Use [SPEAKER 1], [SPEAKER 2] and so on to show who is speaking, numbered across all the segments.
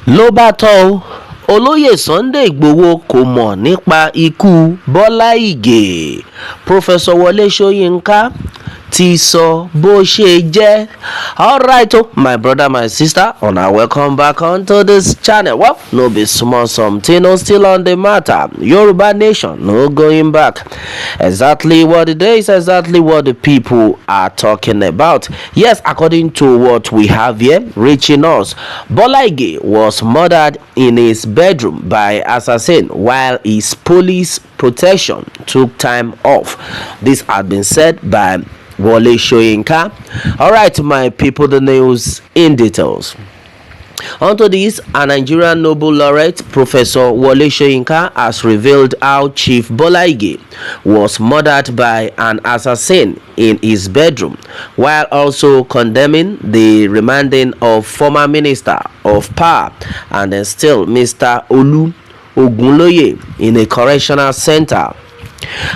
[SPEAKER 1] ló bá tán o olóyè Sunday Igboho kò mọ̀ nípa ikú Bola Ige. Prof Wole Soyinka ti sọ bó ṣe jẹ́. Alright o, my brother, my sister, una welcome back onto this channel. Well, no be small something, no still on the matter. Yoruba nation, no going back. Exactly what it is, exactly what the people are talking about. Yes, according to what we have here reaching us, Bola Ige was murdered in his bedroom by assassin while his police protection took time off. This had been said by Wole Soyinka. Alright, my people, the news in details. Onto this, a Nigerian Nobel laureate, Professor Wole Soyinka, has revealed how Chief Bola Ige was murdered by an assassin in his bedroom, while also condemning the remanding of former Minister of Power and then still Mr. Oloye in a correctional center.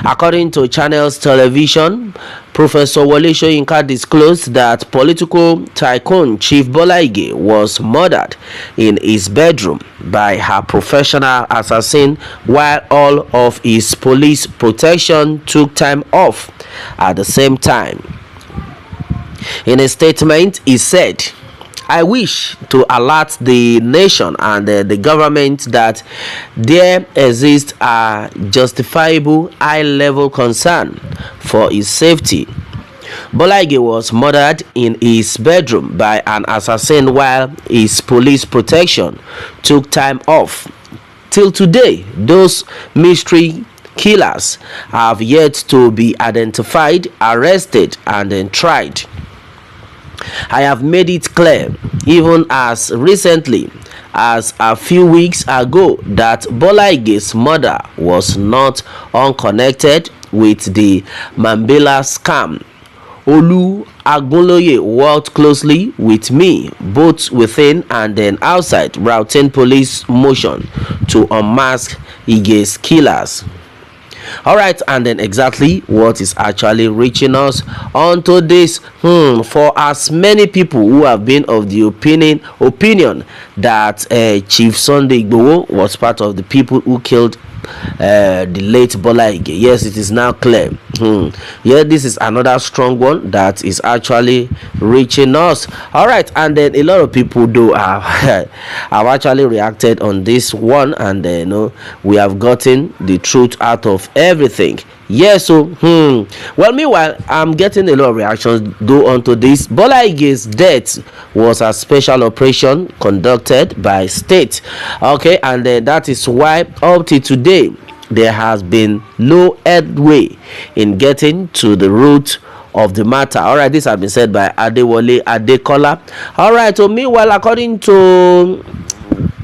[SPEAKER 1] According to Channels Television, Professor Wole Soyinka disclosed that political tycoon Chief Bola Ige was murdered in his bedroom by her professional assassin while all of his police protection took time off at the same time. In a statement, he said, "I wish to alert the nation and the government that there exists a justifiable high-level concern for his safety. Bola Ige was murdered in his bedroom by an assassin while his police protection took time off. Till today, those mystery killers have yet to be identified, arrested, and then tried. I have made it clear, even as recently as a few weeks ago, that Bola Ige's murder was not unconnected with the Mambila scam. Oloye worked closely with me, both within and then outside, routing police motion to unmask Ige's killers." Alright, and then exactly what is actually reaching us onto this. For as many people who have been of the opinion that Chief Sunday Igboho was part of the people who killed the late Bola Ige, yes, it is now clear. Yeah, this is another strong one that is actually reaching us. Alright, and then a lot of people do have actually reacted on this one, and we have gotten the truth out of everything. Yes, so well, meanwhile, I'm getting a lot of reactions though onto this. Bola Ige's death was a special operation conducted by state. Okay, and that is why up to today there has been no headway in getting to the root of the matter. Alright, this has been said by Adewale Adekola. Alright, so meanwhile, according to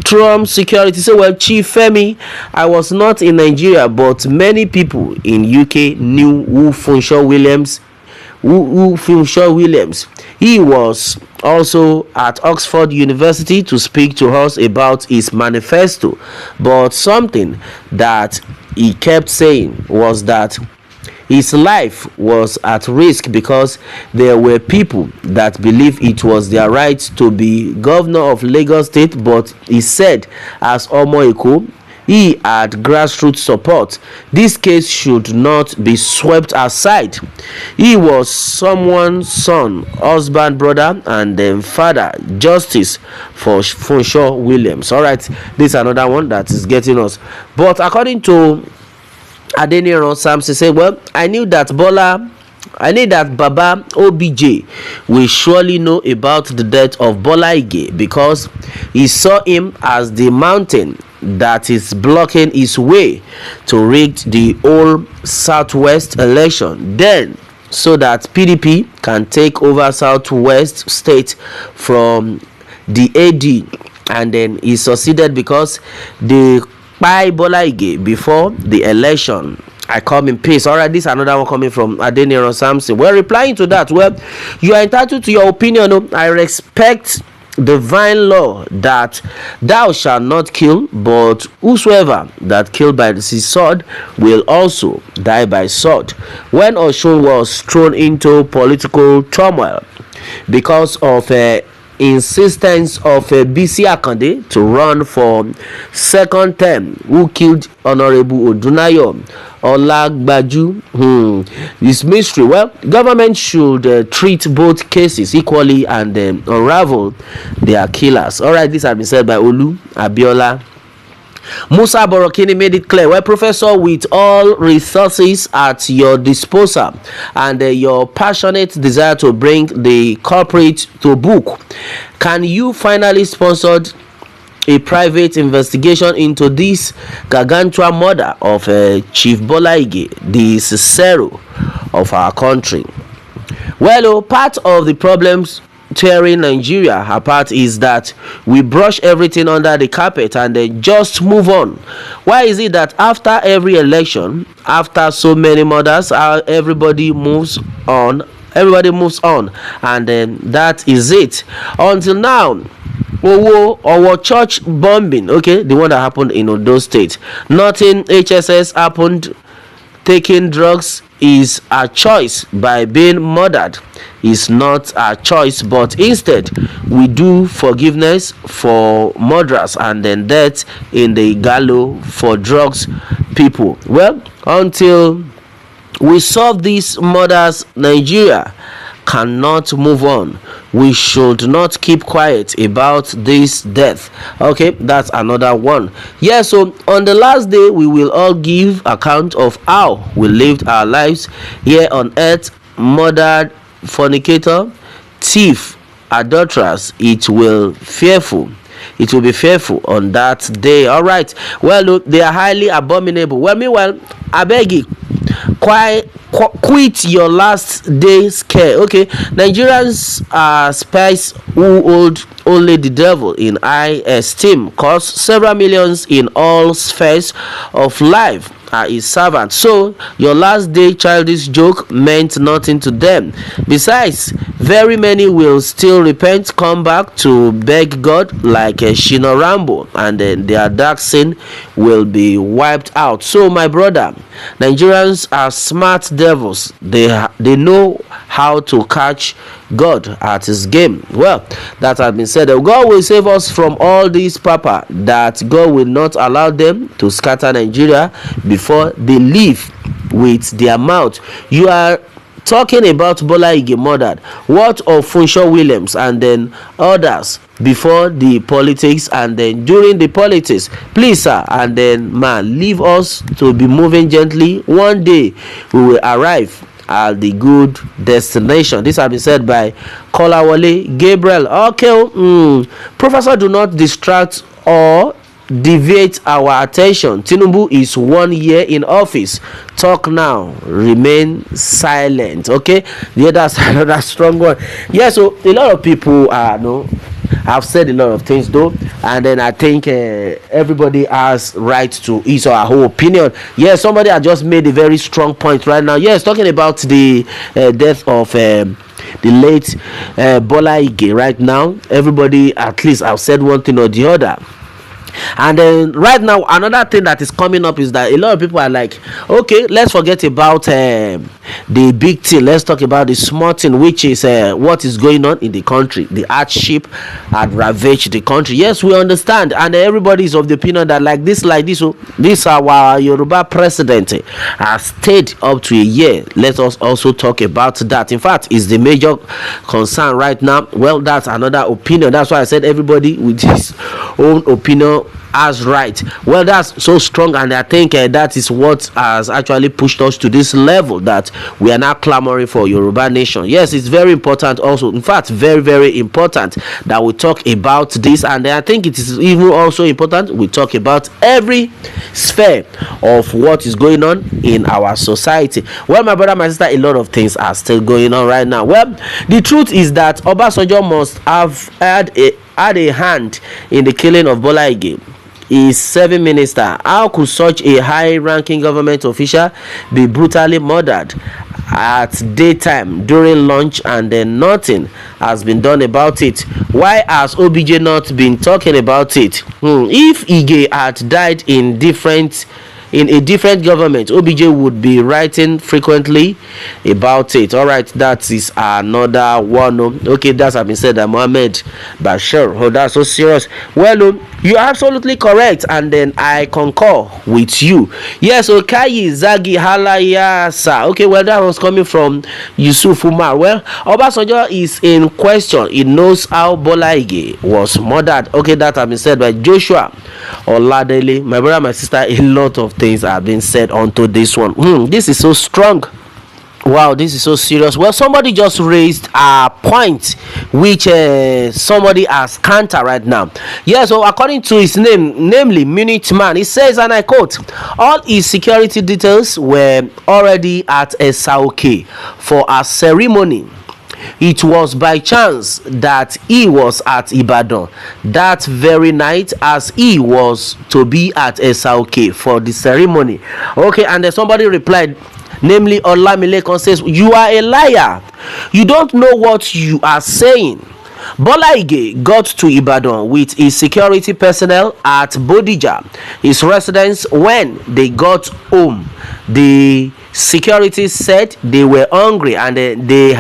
[SPEAKER 1] Trump security, say, well, Chief Femi, I was not in Nigeria, but many people in UK knew who Funshaw Williams. He was also at Oxford University to speak to us about his manifesto, but something that he kept saying was that his life was at risk because there were people that believed it was their right to be governor of Lagos State, but he said, as Omoiko, he had grassroots support. This case should not be swept aside. He was someone's son, husband, brother, and then father. Justice for Funshaw Williams. Alright, this is another one that is getting us. But according to Adeniran Samson, say, well, I knew that Baba OBJ will surely know about the death of Bola Ige because he saw him as the mountain that is blocking his way to rig the whole Southwest election, then so that PDP can take over Southwest state from the AD, and then he succeeded because they by Bola Ige before the election. I come in peace. Alright, this is another one coming from Adeniran Samson. Well, replying to that, well, you are entitled to your opinion. I respect divine law that thou shalt not kill, but whosoever that killed by the sword will also die by sword. When Oshun was thrown into political turmoil because of insistence of Bisi Akande to run for second term, who killed Honorable Odunayo Olagbaju. This mystery. Well, government should treat both cases equally and unravel their killers. All right, this has been said by Olu Abiola. Musa Borokini made it clear, well, Professor, with all resources at your disposal and your passionate desire to bring the culprit to book, can you finally sponsor a private investigation into this gargantuan murder of Chief Bola, the Cicero of our country? Well, part of the problems tearing Nigeria apart is that we brush everything under the carpet and then just move on. Why is it that after every election, after so many murders, everybody moves on, and then that is it? Until now, our church bombing, okay, the one that happened in Ondo State, nothing HSS happened. Taking drugs is a choice. By being murdered is not a choice, but instead we do forgiveness for murderers and then death in the gallows for drugs people. Well, until we solve these murders, Nigeria cannot move on. We should not keep quiet about this death. Okay, that's another one. Yeah, so on the last day we will all give account of how we lived our lives here on earth. Murdered, fornicator, thief, adulterers, it will be fearful on that day. All right, well, look, they are highly abominable. Well, meanwhile, I beg you, quit your last day scare. Okay, Nigerians are spies who hold only the devil in high esteem, cost several millions in all spheres of life, are his servants. So your last day childish joke meant nothing to them. Besides, very many will still repent, come back to beg God like a Shino Rambo, and then their dark sin will be wiped out. So my brother, Nigerians are smart devils. They know how to catch God at his game. Well, that has been said. God will save us from all these papa, that God will not allow them to scatter Nigeria before they leave with their mouth. You are talking about Bola murdered. What of Funsho Williams and then others before the politics and then during the politics? Please, sir, and then man, leave us to be moving gently. One day we will arrive at the good destination. This has been said by Wole Gabriel. Okay, Professor, do not distract or deviate our attention. Tinubu is 1 year in office. Talk now, remain silent. Okay, yeah, that's another strong one. Yeah, so a lot of people have said a lot of things though, and then I think everybody has right to his or her opinion. Yes, somebody has just made a very strong point right now. Yes, talking about the death of the late Bola right now. Everybody at least have said one thing or the other. And then right now, another thing that is coming up is that a lot of people are like, okay, let's forget about the big thing. Let's talk about the small thing, which is what is going on in the country. The hardship had ravaged the country. Yes, we understand, and everybody is of the opinion that like this, this our Yoruba president has stayed up to a year. Let us also talk about that. In fact, is the major concern right now. Well, that's another opinion. That's why I said everybody with his own opinion as right. Well, that's so strong, and I think that is what has actually pushed us to this level that we are now clamoring for Yoruba nation. Yes, it's very important also, in fact very, very important that we talk about this, and I think it is even also important we talk about every sphere of what is going on in our society. Well, my brother, my sister, a lot of things are still going on right now. Well, the truth is that Obasanjo must have had a hand in the killing of Bola. Is serving minister. How could such a high-ranking government official be brutally murdered at daytime during lunch, and then nothing has been done about it? Why has OBJ not been talking about it? If Ige had died in different in a different government, OBJ would be writing frequently about it. All right, that is another one. Okay, that's have been said that Mohammed Bashir. Oh, that's so serious. Well, you're absolutely correct, and then I concur with you. Yes, Okayi Zagi Halayasa. Okay, well, that was coming from Yusuf Umar. Well, Obasanjo is in question. He knows how Bola was murdered. Okay, that has been said by Joshua Oladele. My brother, my sister, a lot of things have been said onto this one. This is so strong. Wow, this is so serious. Well, somebody just raised a point which somebody has counter right now. Yeah, so according to his name, namely Munich Man, he says, and I quote, all his security details were already at a Sauke for a ceremony. It was by chance that he was at Ibadan that very night, as he was to be at Esauke for the ceremony. Okay, and then somebody replied, namely Olamilekon, says, you are a liar. You don't know what you are saying. Bola got to Ibadan with his security personnel at Bodija, his residence. When they got home, the security said they were hungry, and they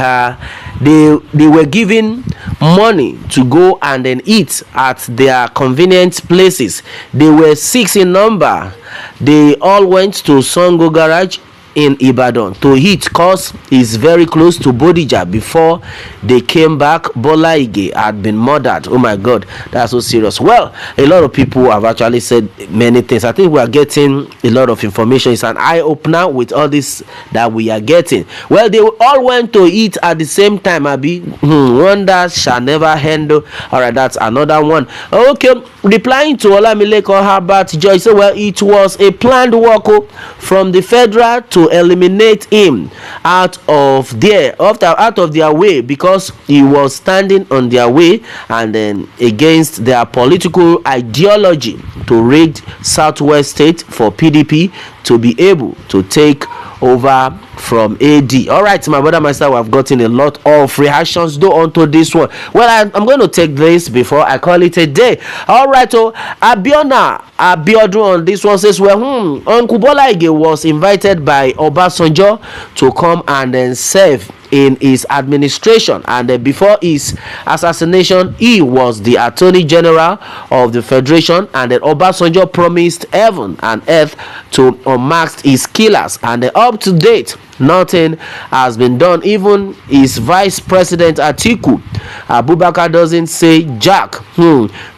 [SPEAKER 1] were given money to go and then eat at their convenient places. They were 6 in number. They all went to Songo Garage in Ibadan to eat, cause is very close to Bodija. Before they came back, Bola had been murdered. Oh my God, that's so serious. Well, a lot of people have actually said many things. I think we are getting a lot of information. It's an eye opener with all this that we are getting. Well, they all went to eat at the same time. Abi, wonders shall never end. All right, that's another one. Okay, replying to Olamilekon Herbert Joy, so well, it was a planned work from the federal to eliminate him out of their way, because he was standing on their way and then against their political ideology to rig Southwest State for PDP to be able to take over from AD. All right, my brother, myself, I've gotten a lot of reactions though onto this one. Well, I'm going to take this before I call it a day. All right, so Abiodun on this one says, well, Uncle Bola was invited by Obasanjo to come and then serve in his administration, and before his assassination he was the Attorney General of the Federation, and then Obasanjo promised heaven and earth to unmask his killers, and up to date nothing has been done. Even his Vice President Atiku Abubakar doesn't say jack.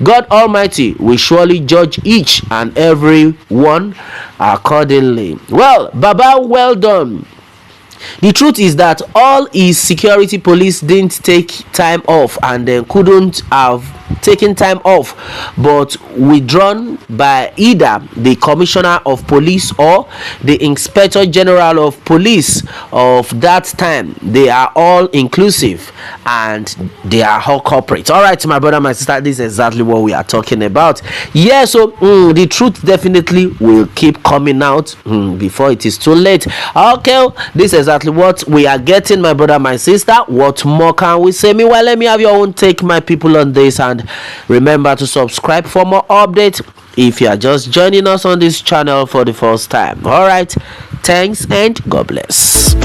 [SPEAKER 1] God Almighty will surely judge each and every one accordingly. Well, Baba, well done. The truth is that all his security police didn't take time off, and then couldn't have taken time off, but withdrawn by either the Commissioner of Police or the Inspector General of Police of that time. They are all inclusive and they are all corporate. All right, my brother, my sister, this is exactly what we are talking about. Yeah, so the truth definitely will keep coming out before it is too late. Okay, this is exactly what we are getting, my brother, my sister. What more can we say? Meanwhile, let me have your own take, my people, on this, and remember to subscribe for more updates if you are just joining us on this channel for the first time. All right, thanks and God bless.